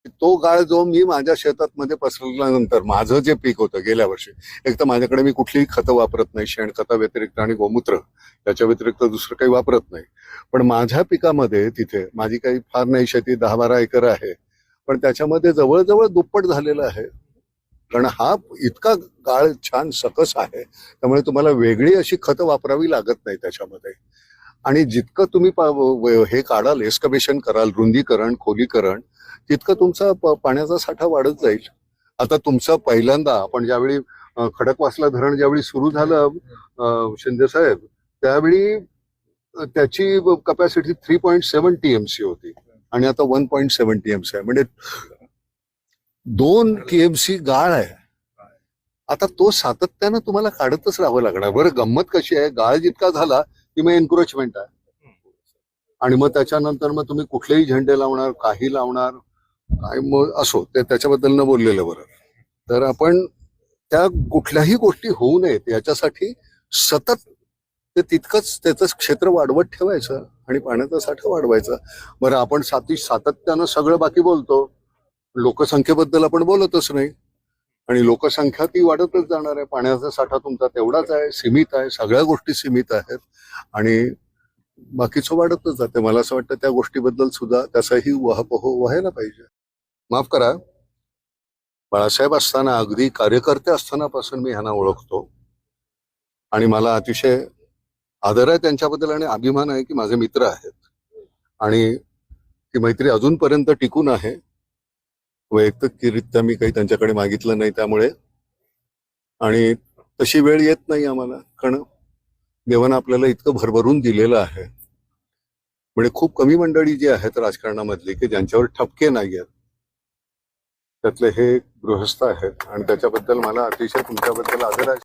तो गाळ जो मी माझ्या शेतात मध्ये पसरल्यानंतर माझं जे पीक होतं गेल्या वर्षी, एक तर माझ्याकडे मी कुठलीही खतं वापरत नाही, शेणखता व्यतिरिक्त आणि गोमूत्र त्याच्या व्यतिरिक्त दुसरं काही वापरत नाही. पण माझ्या पिकामध्ये तिथे माझी काही फार नाही शेती, 10-12 एकर आहे, पण त्याच्यामध्ये जवळजवळ दुप्पट झालेलं आहे. कारण हा इतका गाळ छान सकस आहे, त्यामुळे तुम्हाला वेगळी अशी खतं वापरावी लागत नाही त्याच्यामध्ये. आणि जितकं तुम्ही हे काढाल, एस्कवेशन कराल, रुंदीकरण, खोलीकरण, तितकं तुमचा पाण्याचा साठा वाढत जाईल. आता तुमचं पहिल्यांदा आपण ज्यावेळी खडकवासला धरण ज्यावेळी सुरू झालं, शिंदे साहेब, त्यावेळी त्याची कपॅसिटी 3.7 TMC होती आणि आता 1.7 TMC आहे. म्हणजे 2 TMC गाळ आहे. आता तो सातत्यानं तुम्हाला काढतच राहावं लागणार. बरं, गंमत कशी आहे, गाळ जितका झाला की मग एन्क्रोचमेंट आहे, आणि मग त्याच्यानंतर मग तुम्ही कुठलेही झेंडे लावणार, काही लावणार, काय मग असो, ते त्याच्याबद्दल न बोललेलं बरं. तर आपण त्या कुठल्याही गोष्टी होऊ नयेत याच्यासाठी सतत ते तितकंच त्याचं क्षेत्र वाढवत ठेवायचं आणि पाण्याचा साठा वाढवायचा. बरं, आपण सातत्यानं सगळं बाकी बोलतो, लोकसंख्येबद्दल आपण बोलतच नाही, आणि लोकसंख्या ती वाढतच जाणार आहे. पाण्याचा साठा तुमचा तेवढाच आहे, सीमित आहे, सगळ्या गोष्टी सीमित आहेत आणि बाकीचं वाढतच जाते. मला असं वाटतं त्या गोष्टीबद्दल सुद्धा त्याचाही उहापोह व्हायला पाहिजे. माफ करा, बाळासाहेब असताना, अगदी कार्यकर्ते असतानापासून मी ह्यांना ओळखतो आणि मला अतिशय आदर आहे त्यांच्याबद्दल आणि अभिमान आहे की माझे मित्र आहेत आणि ती मैत्री अजूनपर्यंत टिकून आहे. वैयक्तिकरित्या मी काही त्यांच्याकडे मागितलं नाही त्यामुळे, आणि तशी वेळ येत नाही आम्हाला, कारण देवानं आपल्याला इतकं भरभरून दिलेलं आहे. म्हणजे खूप कमी मंडळी जी आहेत राजकारणामधली की ज्यांच्यावर ठपके नाही आहेत, त्यातले हे गृहस्थ आहेत आणि त्याच्याबद्दल मला अतिशय तुमच्याबद्दल आदर आहे.